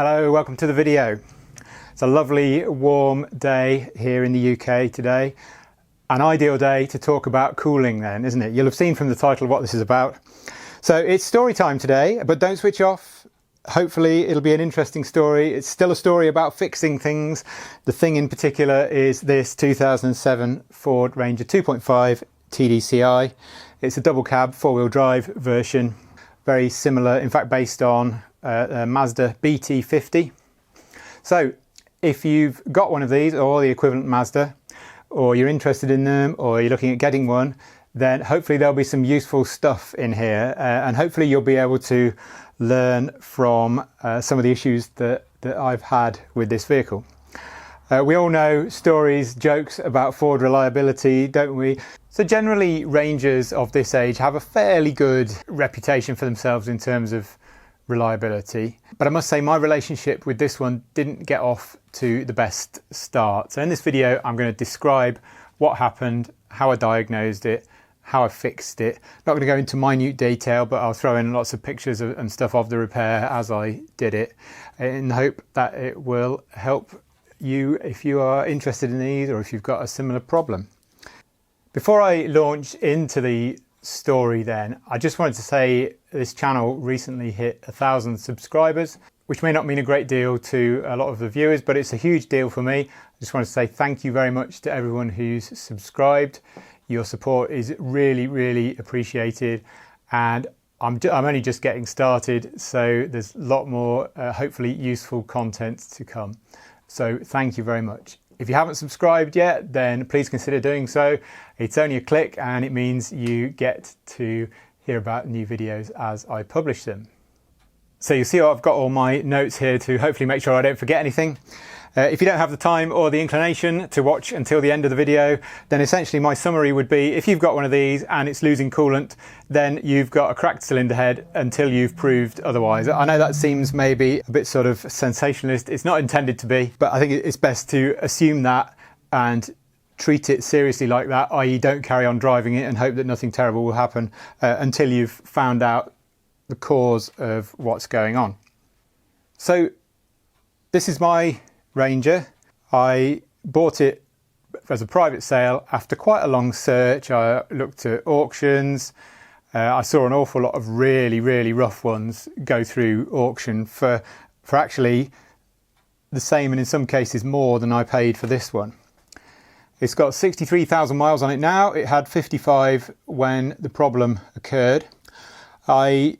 Hello, welcome to the video. It's a lovely warm day here in the UK today. An ideal day to talk about cooling then, isn't it? You'll have seen from the title what this is about. So it's story time today, but don't switch off. Hopefully it'll be an interesting story. It's still a story about fixing things. The thing in particular is this 2007 Ford Ranger 2.5 TDCi. It's a double cab, four-wheel drive version. Very similar, in fact based on a Mazda BT50. So if you've got one of these or the equivalent Mazda, or you're interested in them, or you're looking at getting one, then hopefully there'll be some useful stuff in here, and hopefully you'll be able to learn from some of the issues that I've had with this vehicle. We all know stories, jokes about Ford reliability, don't we? So generally Rangers of this age have a fairly good reputation for themselves in terms of reliability, but I must say my relationship with this one didn't get off to the best start. So in this video I'm going to describe what happened, how I diagnosed it, how I fixed it. Not going to go into minute detail, but I'll throw in lots of pictures and stuff of the repair as I did it, in the hope that it will help you if you are interested in these or if you've got a similar problem. Before I launch into the story then, I just wanted to say this channel recently hit 1,000 subscribers, which may not mean a great deal to a lot of the viewers, but it's a huge deal for me. I just want to say thank you very much to everyone who's subscribed. Your support is really appreciated, and I'm only just getting started, so there's a lot more hopefully useful content to come. So thank you very much. If you haven't subscribed yet, then please consider doing so. It's only a click and it means you get to hear about new videos as I publish them. So you see I've got all my notes here to hopefully make sure I don't forget anything. If you don't have the time or the inclination to watch until the end of the video, then essentially my summary would be, if you've got one of these and it's losing coolant, then you've got a cracked cylinder head until you've proved otherwise. I know that seems maybe a bit sort of sensationalist. It's not intended to be, but I think it's best to assume that and treat it seriously like that, i.e. don't carry on driving it and hope that nothing terrible will happen until you've found out the cause of what's going on. So this is my Ranger. I bought it as a private sale after quite a long search. I looked at auctions. I saw an awful lot of really rough ones go through auction for actually the same, and in some cases more than I paid for this one. It's got 63,000 miles on it now. It had 55 when the problem occurred. I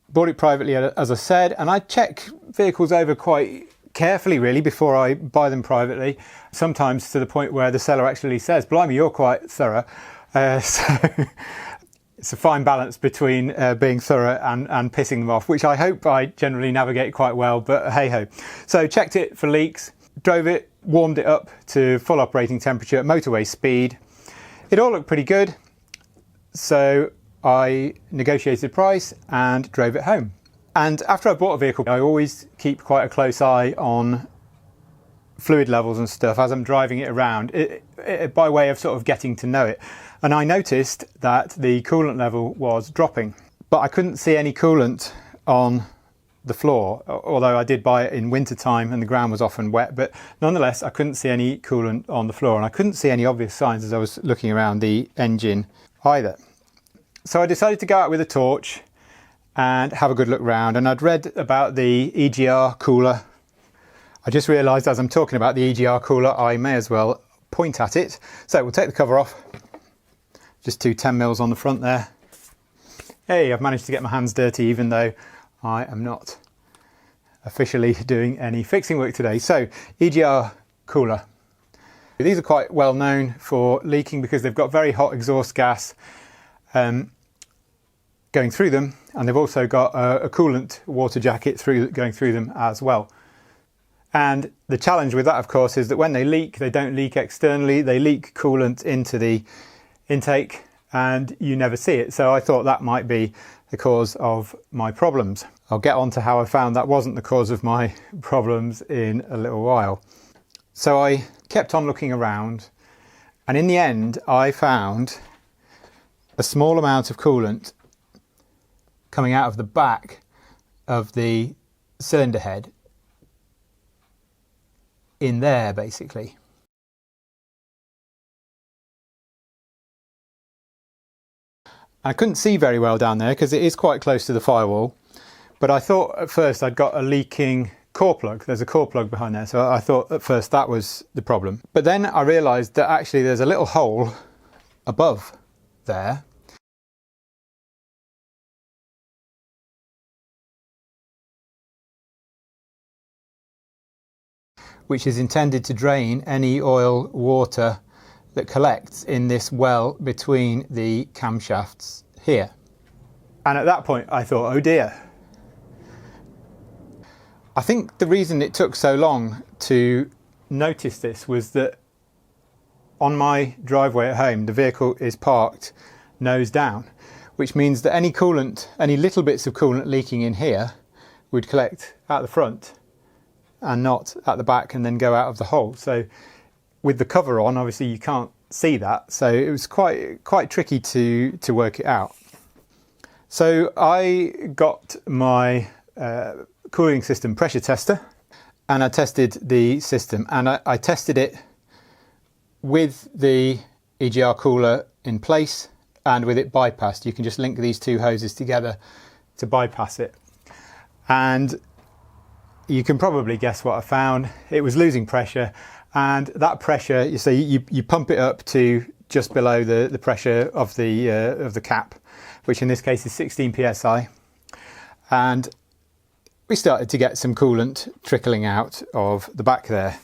bought it privately, as I said, and I check vehicles over quite carefully really before I buy them privately, sometimes to the point where the seller actually says, blimey, you're quite thorough. So it's a fine balance between being thorough and pissing them off, which I hope I generally navigate quite well, but hey ho. So checked it for leaks, drove it, warmed it up to full operating temperature at motorway speed. It all looked pretty good, so I negotiated price and drove it home. And after I bought a vehicle, I always keep quite a close eye on fluid levels and stuff as I'm driving it around, by way of sort of getting to know it. And I noticed that the coolant level was dropping, but I couldn't see any coolant on the floor, although I did buy it in winter time and the ground was often wet, but nonetheless I couldn't see any coolant on the floor, and I couldn't see any obvious signs as I was looking around the engine either. So I decided to go out with a torch and have a good look round, and I'd read about the EGR cooler. I just realised as I'm talking about the EGR cooler I may as well point at it. So we'll take the cover off, just two 10mm on the front there. Hey, I've managed to get my hands dirty even though I am not officially doing any fixing work today. So EGR cooler. These are quite well known for leaking because they've got very hot exhaust gas going through them, and they've also got a coolant water jacket going through them as well. And the challenge with that, of course, is that when they leak, they don't leak externally, they leak coolant into the intake and you never see it. So I thought that might be the cause of my problems. I'll get on to how I found that wasn't the cause of my problems in a little while. So I kept on looking around, and in the end I found a small amount of coolant coming out of the back of the cylinder head in there basically. I couldn't see very well down there because it is quite close to the firewall, but I thought at first I'd got a leaking core plug. There's a core plug behind there, so I thought at first that was the problem. But then I realised that actually there's a little hole above there, which is intended to drain any oil water that collects in this well between the camshafts here. And at that point I thought, oh dear. I think the reason it took so long to notice this was that on my driveway at home the vehicle is parked nose down, which means that any coolant, any little bits of coolant leaking in here would collect at the front and not at the back and then go out of the hole. So with the cover on, obviously you can't see that, so it was quite tricky to work it out. So I got my cooling system pressure tester and I tested the system, and I tested it with the EGR cooler in place and with it bypassed. You can just link these two hoses together to bypass it, and you can probably guess what I found. It was losing pressure, and that pressure, you pump it up to just below the pressure of the cap, which in this case is 16 psi, and we started to get some coolant trickling out of the back there.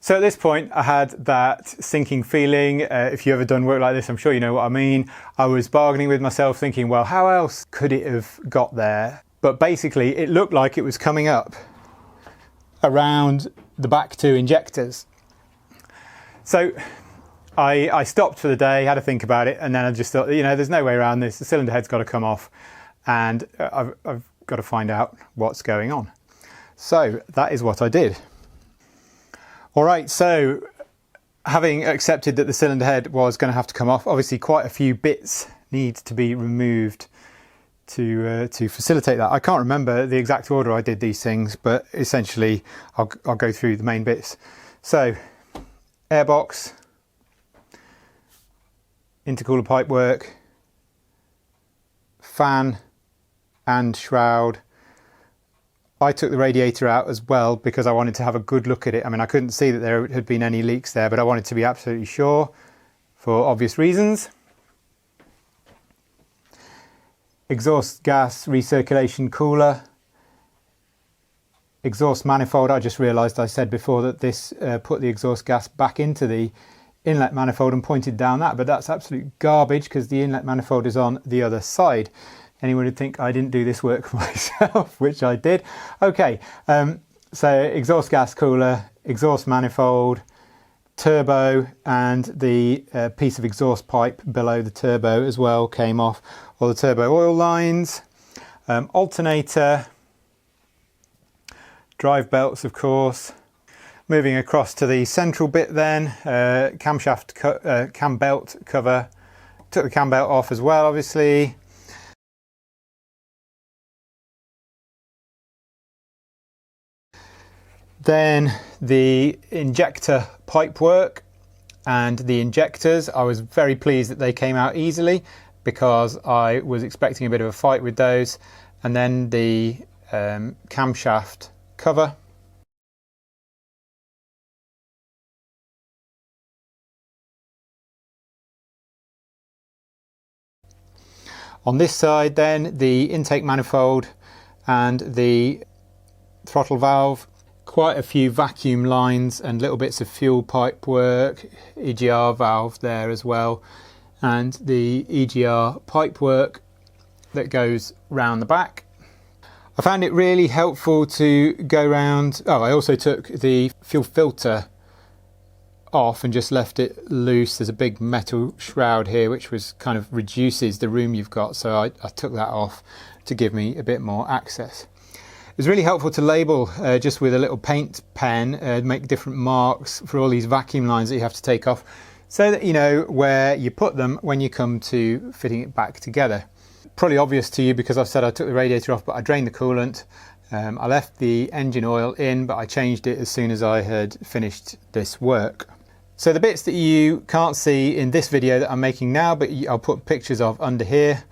So at this point I had that sinking feeling. If you've ever done work like this, I'm sure you know what I mean. I was bargaining with myself thinking, well, how else could it have got there? But basically it looked like it was coming up around the back two injectors. So I stopped for the day, had to think about it, and then I just thought, there's no way around this. The cylinder head's got to come off, and I've got to find out what's going on. So that is what I did. All right, so having accepted that the cylinder head was going to have to come off, obviously quite a few bits need to be removed to facilitate that. I can't remember the exact order I did these things, but essentially I'll go through the main bits. So airbox, intercooler pipework, fan and shroud. I took the radiator out as well because I wanted to have a good look at it. I mean, I couldn't see that there had been any leaks there, but I wanted to be absolutely sure for obvious reasons. Exhaust gas recirculation cooler, exhaust manifold. I just realised I said before that this put the exhaust gas back into the inlet manifold and pointed down that, but that's absolute garbage because the inlet manifold is on the other side. Anyone would think I didn't do this work myself, which I did. Okay, so exhaust gas cooler, exhaust manifold, turbo, and the piece of exhaust pipe below the turbo as well came off. All the turbo oil lines, alternator, drive belts of course. Moving across to the central bit then, camshaft cam belt cover. Took the cam belt off as well obviously. Then the injector pipe work and the injectors. I was very pleased that they came out easily because I was expecting a bit of a fight with those. And then the camshaft cover. On this side then, the intake manifold and the throttle valve. Quite a few vacuum lines and little bits of fuel pipe work, EGR valve there as well, and the EGR pipe work that goes round the back. I found it really helpful to go round. Oh, I also took the fuel filter off and just left it loose. There's a big metal shroud here which was kind of reduces the room you've got, so I took that off to give me a bit more access. It was really helpful to label just with a little paint pen, make different marks for all these vacuum lines that you have to take off so that you know where you put them when you come to fitting it back together. Probably obvious to you because I've said I took the radiator off, but I drained the coolant. I left the engine oil in, but I changed it as soon as I had finished this work. So the bits that you can't see in this video that I'm making now, but I'll put pictures of under here.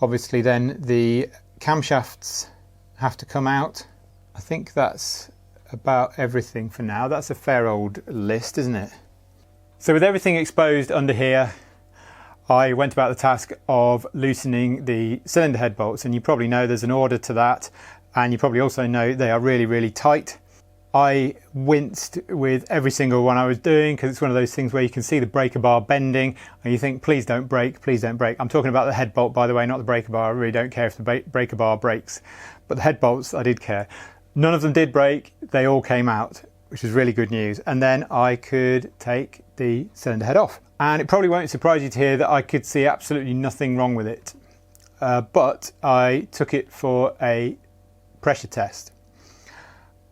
Obviously then the camshafts have to come out. I think that's about everything for now. That's a fair old list, isn't it? So with everything exposed under here, I went about the task of loosening the cylinder head bolts, and you probably know there's an order to that, and you probably also know they are really, really tight. I winced with every single one I was doing because it's one of those things where you can see the breaker bar bending and you think, please don't break, please don't break. I'm talking about the head bolt, by the way, not the breaker bar. I really don't care if the breaker bar breaks, but the head bolts I did care. None of them did break, they all came out, which was really good news. And then I could take the cylinder head off. And it probably won't surprise you to hear that I could see absolutely nothing wrong with it. But I took it for a pressure test.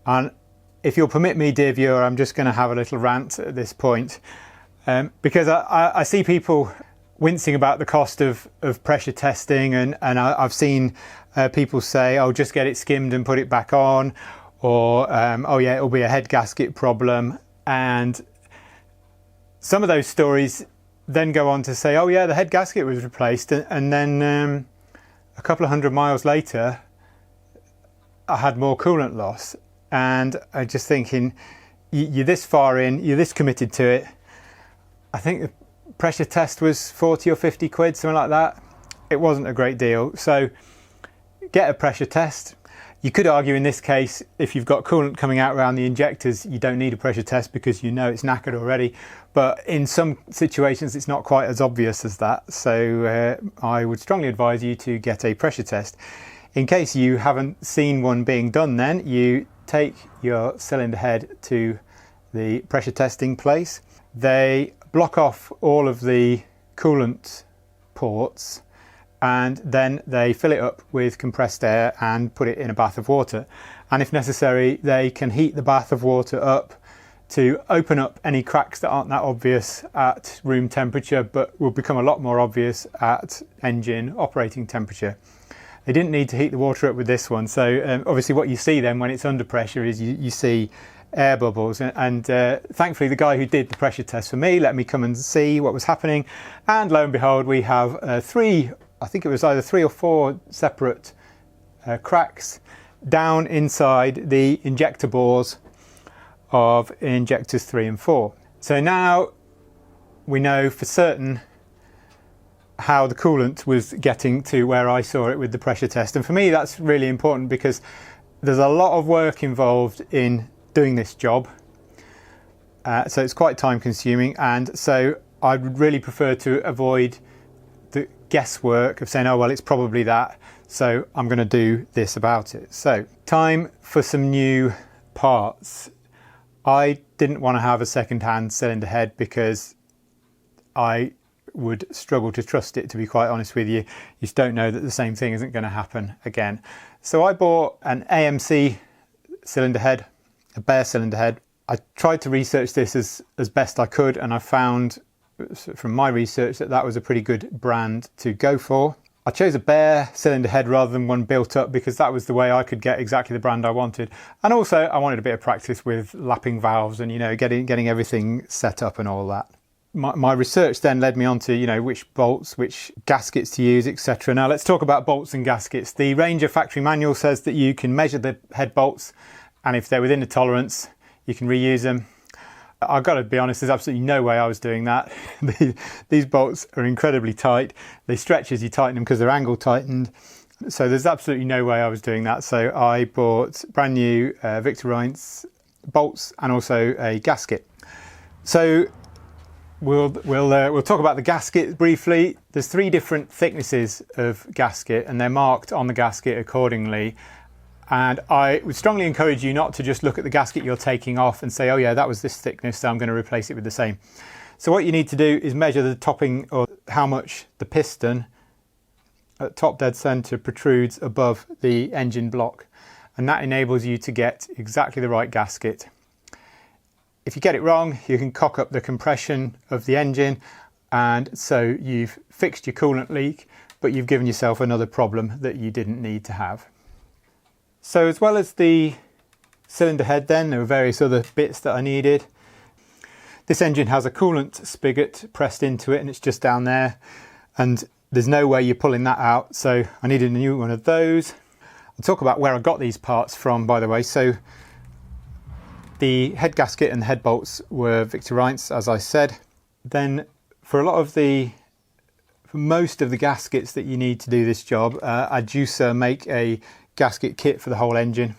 And if you'll permit me, dear viewer, I'm just going to have a little rant at this point, because I see people wincing about the cost of pressure testing, and I've seen people say, oh, just get it skimmed and put it back on, or oh yeah, it'll be a head gasket problem. And some of those stories then go on to say, oh yeah, the head gasket was replaced, and then a couple of 100 miles later I had more coolant loss. And I'm just thinking, you're this far in, you're this committed to it. I think the pressure test was 40 or 50 quid, something like that. It wasn't a great deal. So get a pressure test. You could argue in this case, if you've got coolant coming out around the injectors, you don't need a pressure test because you know it's knackered already. But in some situations, it's not quite as obvious as that. So I would strongly advise you to get a pressure test. In case you haven't seen one being done, then you take your cylinder head to the pressure testing place. They block off all of the coolant ports, and then they fill it up with compressed air and put it in a bath of water. And if necessary, they can heat the bath of water up to open up any cracks that aren't that obvious at room temperature, but will become a lot more obvious at engine operating temperature. They didn't need to heat the water up with this one, so obviously what you see then when it's under pressure is you see air bubbles, and thankfully the guy who did the pressure test for me let me come and see what was happening, and lo and behold we have I think it was either 3 or 4 separate cracks down inside the injector bores of injectors 3 and 4. So now we know for certain how the coolant was getting to where I saw it with the pressure test. And for me that's really important because there's a lot of work involved in doing this job, so it's quite time consuming, and so I would really prefer to avoid the guesswork of saying, oh well, it's probably that, so I'm going to do this about it. So time for some new parts. I didn't want to have a second-hand cylinder head because I would struggle to trust it, to be quite honest with you. You just don't know that the same thing isn't going to happen again. So I bought an AMC cylinder head, a bare cylinder head. I tried to research this as best I could, and I found from my research that was a pretty good brand to go for. I chose a bare cylinder head rather than one built up because that was the way I could get exactly the brand I wanted. And also I wanted a bit of practice with lapping valves and, you know, getting everything set up and all that. My research then led me on to, you know, which bolts, which gaskets to use, etc. Now let's talk about bolts and gaskets. The Ranger factory manual says that you can measure the head bolts, and if they're within the tolerance, you can reuse them. I've got to be honest, there's absolutely no way I was doing that. These bolts are incredibly tight. They stretch as you tighten them because they're angle tightened. So there's absolutely no way I was doing that. So I bought brand new Victor Reinz bolts and also a gasket. So we'll talk about the gasket briefly. There's 3 different thicknesses of gasket, and they're marked on the gasket accordingly. And I would strongly encourage you not to just look at the gasket you're taking off and say, oh yeah, that was this thickness, so I'm going to replace it with the same. So what you need to do is measure the topping, or how much the piston at top dead center protrudes above the engine block. And that enables you to get exactly the right gasket. If you get it wrong, you can cock up the compression of the engine, and so you've fixed your coolant leak, but you've given yourself another problem that you didn't need to have. So as well as the cylinder head then, there were various other bits that I needed. This engine has a coolant spigot pressed into it and it's just down there, and there's no way you're pulling that out, so I needed a new one of those. I'll talk about where I got these parts from, by the way. So the head gasket and the head bolts were Victor Reinz, as I said. Then for most of the gaskets that you need to do this job, Diagnosing make a gasket kit for the whole engine.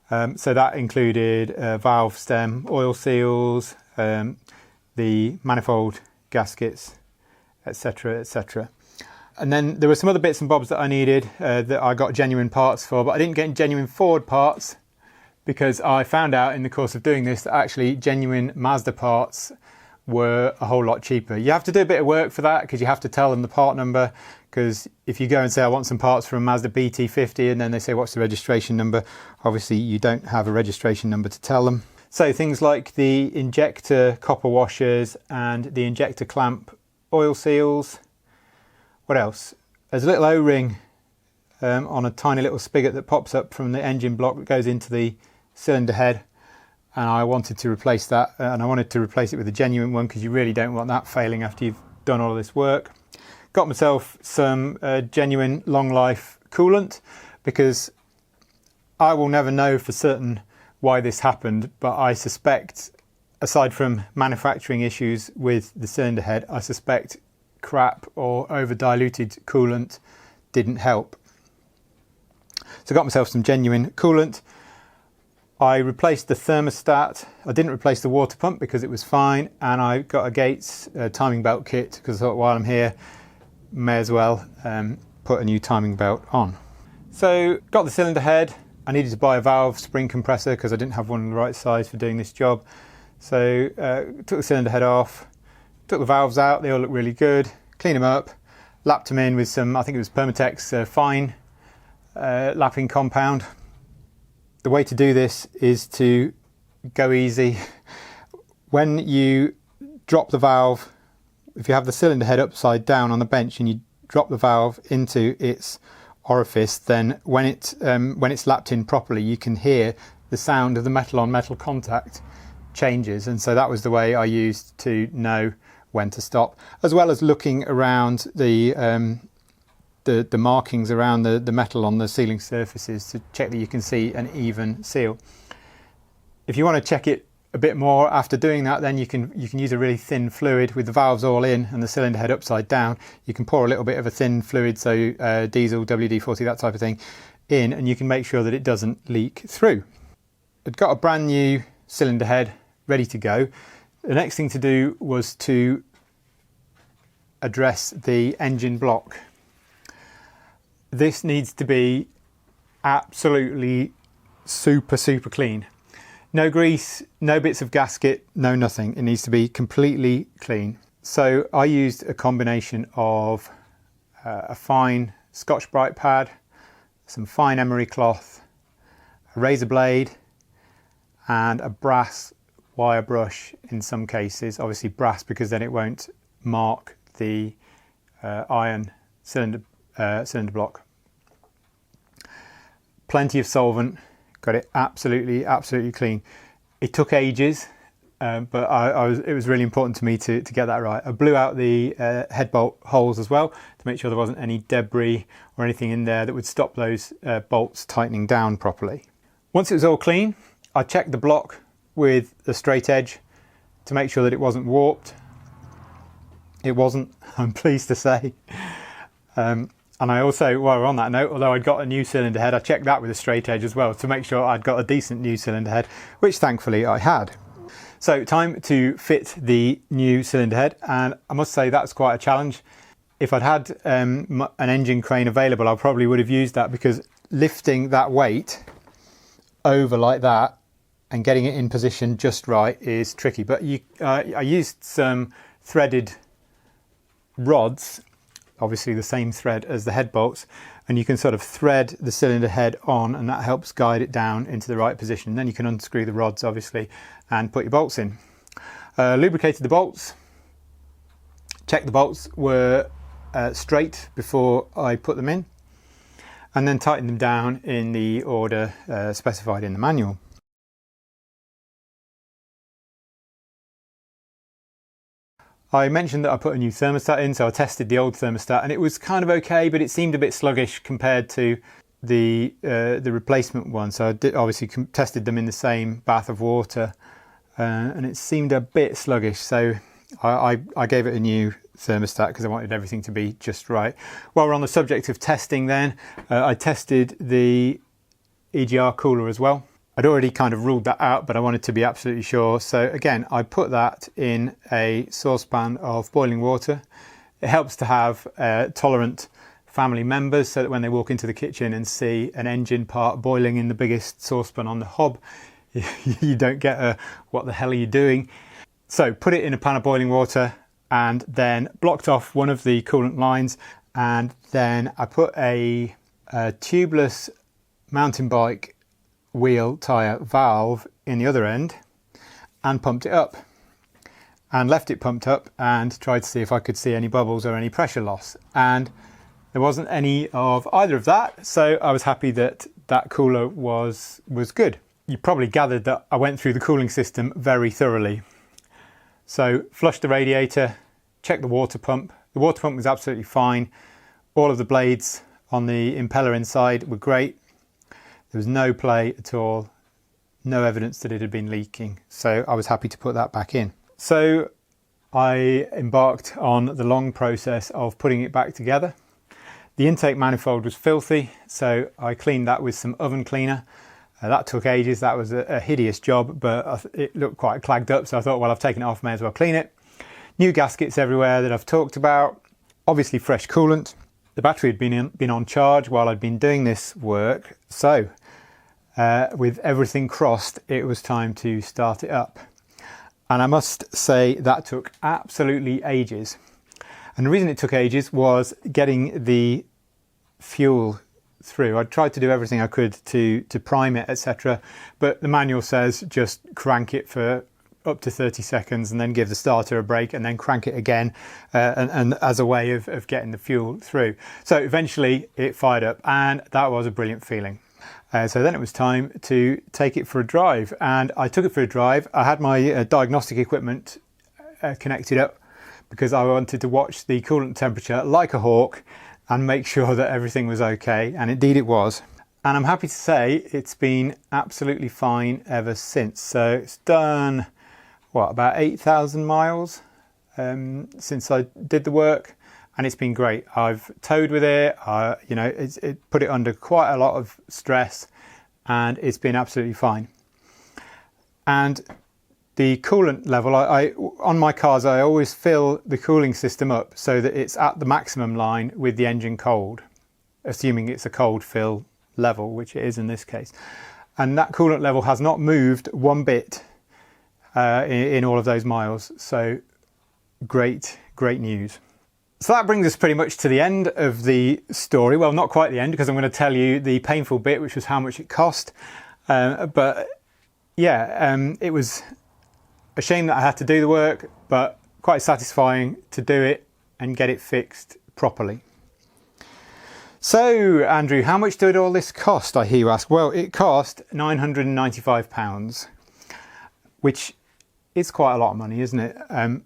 So that included valve stem, oil seals, the manifold gaskets, etc, etc. And then there were some other bits and bobs that I needed that I got genuine parts for, but I didn't get genuine Ford parts because I found out in the course of doing this that actually genuine Mazda parts were a whole lot cheaper. You have to do a bit of work for that because you have to tell them the part number, because if you go and say I want some parts from Mazda BT50 and then they say what's the registration number, obviously you don't have a registration number to tell them. So things like the injector copper washers and the injector clamp oil seals. What else? There's a little O-ring on a tiny little spigot that pops up from the engine block that goes into the cylinder head, and I wanted to replace that, and I wanted to replace it with a genuine one because you really don't want that failing after you've done all of this work. Got myself some genuine long life coolant, because I will never know for certain why this happened, but I suspect, aside from manufacturing issues with the cylinder head, I suspect crap or over diluted coolant didn't help. So I got myself some genuine coolant. I replaced the thermostat. I didn't replace the water pump because it was fine, and I got a Gates timing belt kit because I thought while I'm here may as well put a new timing belt on. So got the cylinder head. I needed to buy a valve spring compressor because I didn't have one the right size for doing this job. So took the cylinder head off, took the valves out, they all look really good, cleaned them up, lapped them in with some, I think it was Permatex fine lapping compound. The way to do this is to go easy. When you drop the valve, if you have the cylinder head upside down on the bench and you drop the valve into its orifice, then when it's lapped in properly, you can hear the sound of the metal on metal contact changes, and so that was the way I used to know when to stop, as well as looking around the markings around the metal on the sealing surfaces to check that you can see an even seal. If you want to check it a bit more after doing that, then you can use a really thin fluid with the valves all in and the cylinder head upside down. You can pour a little bit of a thin fluid, so diesel, WD-40, that type of thing, in, and you can make sure that it doesn't leak through. I'd got a brand new cylinder head ready to go. The next thing to do was to address the engine block. This needs to be absolutely super clean. No grease, no bits of gasket, no nothing. It needs to be completely clean. So I used a combination of a fine Scotch-Brite pad, some fine emery cloth, a razor blade, and a brass wire brush in some cases. Obviously brass because then it won't mark the iron cylinder block. Plenty of solvent, got it absolutely clean. It took ages, but it was really important to me to get that right. I blew out the head bolt holes as well to make sure there wasn't any debris or anything in there that would stop those bolts tightening down properly. Once it was all clean, I checked the block with the straight edge to make sure that it wasn't warped. It wasn't, I'm pleased to say. And I also, while we're on that note, although I'd got a new cylinder head, I checked that with a straight edge as well to make sure I'd got a decent new cylinder head, which thankfully I had. So time to fit the new cylinder head, and I must say that's quite a challenge. If I'd had an engine crane available, I probably would have used that, because lifting that weight over like that and getting it in position just right is tricky. But I used some threaded rods, obviously the same thread as the head bolts, and you can sort of thread the cylinder head on, and that helps guide it down into the right position. Then you can unscrew the rods obviously and put your bolts in. Lubricated the bolts, checked the bolts were straight before I put them in, and then tighten them down in the order specified in the manual. I mentioned that I put a new thermostat in, so I tested the old thermostat and it was kind of okay, but it seemed a bit sluggish compared to the replacement one. So I obviously tested them in the same bath of water and it seemed a bit sluggish. So I gave it a new thermostat because I wanted everything to be just right. While we're on the subject of testing then, I tested the EGR cooler as well. I'd already kind of ruled that out, but I wanted to be absolutely sure. So again, I put that in a saucepan of boiling water. It helps to have tolerant family members so that when they walk into the kitchen and see an engine part boiling in the biggest saucepan on the hob, you don't get a "what the hell are you doing?" So put it in a pan of boiling water and then blocked off one of the coolant lines, and then I put a tubeless mountain bike wheel tyre valve in the other end and pumped it up and left it pumped up and tried to see if I could see any bubbles or any pressure loss, and there wasn't any of either of that, so I was happy that that cooler was good. You probably gathered that I went through the cooling system very thoroughly. So flushed the radiator, checked the water pump. The water pump was absolutely fine. All of the blades on the impeller inside were great. There was no play at all, no evidence that it had been leaking, so I was happy to put that back in. So I embarked on the long process of putting it back together. The intake manifold was filthy, so I cleaned that with some oven cleaner. That took ages. That was a hideous job, but it looked quite clagged up, so I thought, well, I've taken it off, may as well clean it. New gaskets everywhere that I've talked about. Obviously fresh coolant. The battery had been on charge while I'd been doing this work, so with everything crossed, it was time to start it up. And I must say that took absolutely ages. And the reason it took ages was getting the fuel through. I tried to do everything I could to prime it, etc. But the manual says just crank it for up to 30 seconds and then give the starter a break and then crank it again and as a way of getting the fuel through. So eventually it fired up and that was a brilliant feeling. So then it was time to take it for a drive, and I took it for a drive. I had my diagnostic equipment connected up because I wanted to watch the coolant temperature like a hawk and make sure that everything was okay, and indeed it was. And I'm happy to say it's been absolutely fine ever since. So it's done, what, about 8,000 miles since I did the work, and it's been great. I've towed with it, you know, it put it under quite a lot of stress, and it's been absolutely fine. And the coolant level, on my cars, I always fill the cooling system up so that it's at the maximum line with the engine cold, assuming it's a cold fill level, which it is in this case. And that coolant level has not moved one bit in all of those miles. So great news. So that brings us pretty much to the end of the story. Well, not quite the end, because I'm going to tell you the painful bit, which was how much it cost. But yeah, it was a shame that I had to do the work, but quite satisfying to do it and get it fixed properly. So, Andrew, how much did all this cost, I hear you ask? Well, it cost £995, which is quite a lot of money, isn't it?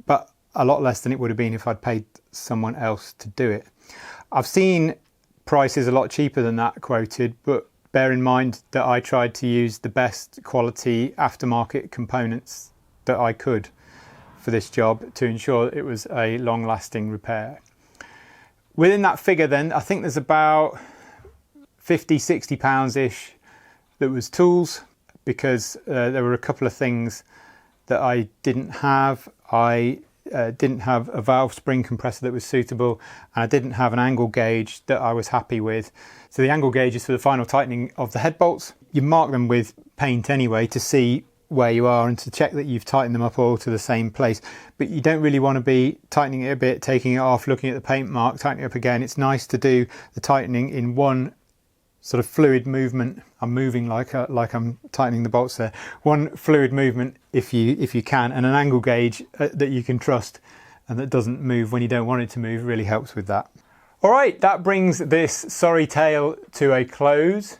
But a lot less than it would have been if I'd paid someone else to do it. I've seen prices a lot cheaper than that quoted, but bear in mind that I tried to use the best quality aftermarket components that I could for this job to ensure it was a long-lasting repair. Within that figure then, I think there's about £50–60-ish that was tools, because there were a couple of things that I didn't have. I didn't have a valve spring compressor that was suitable, and I didn't have an angle gauge that I was happy with. So the angle gauge is for the final tightening of the head bolts. You mark them with paint anyway to see where you are and to check that you've tightened them up all to the same place, but you don't really want to be tightening it a bit, taking it off, looking at the paint mark, tightening it up again. It's nice to do the tightening in one sort of fluid movement. I'm moving like I'm tightening the bolts there. One fluid movement if you can, and an angle gauge that you can trust and that doesn't move when you don't want it to move really helps with that. All right, that brings this sorry tale to a close.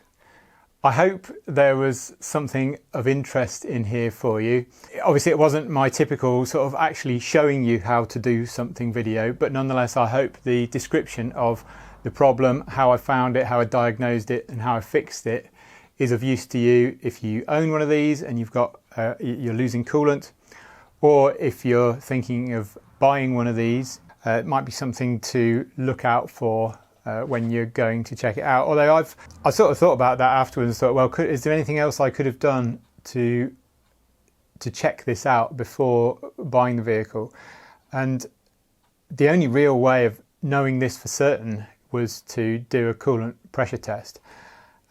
I hope there was something of interest in here for you. Obviously it wasn't my typical sort of actually showing you how to do something video, but nonetheless I hope the description of the problem, how I found it, how I diagnosed it and how I fixed it is of use to you if you own one of these and you're losing coolant, or if you're thinking of buying one of these. It might be something to look out for when you're going to check it out. Although I sort of thought about that afterwards and thought, well, is there anything else I could have done to check this out before buying the vehicle? And the only real way of knowing this for certain was to do a coolant pressure test.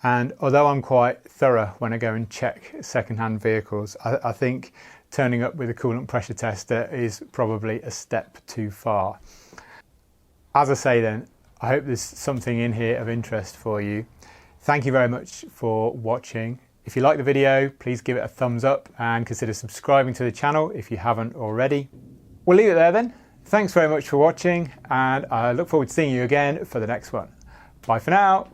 And although I'm quite thorough when I go and check second-hand vehicles, I think turning up with a coolant pressure tester is probably a step too far. As I say then, I hope there's something in here of interest for you. Thank you very much for watching. If you like the video, please give it a thumbs up and consider subscribing to the channel if you haven't already. We'll leave it there then. Thanks very much for watching, and I look forward to seeing you again for the next one. Bye for now.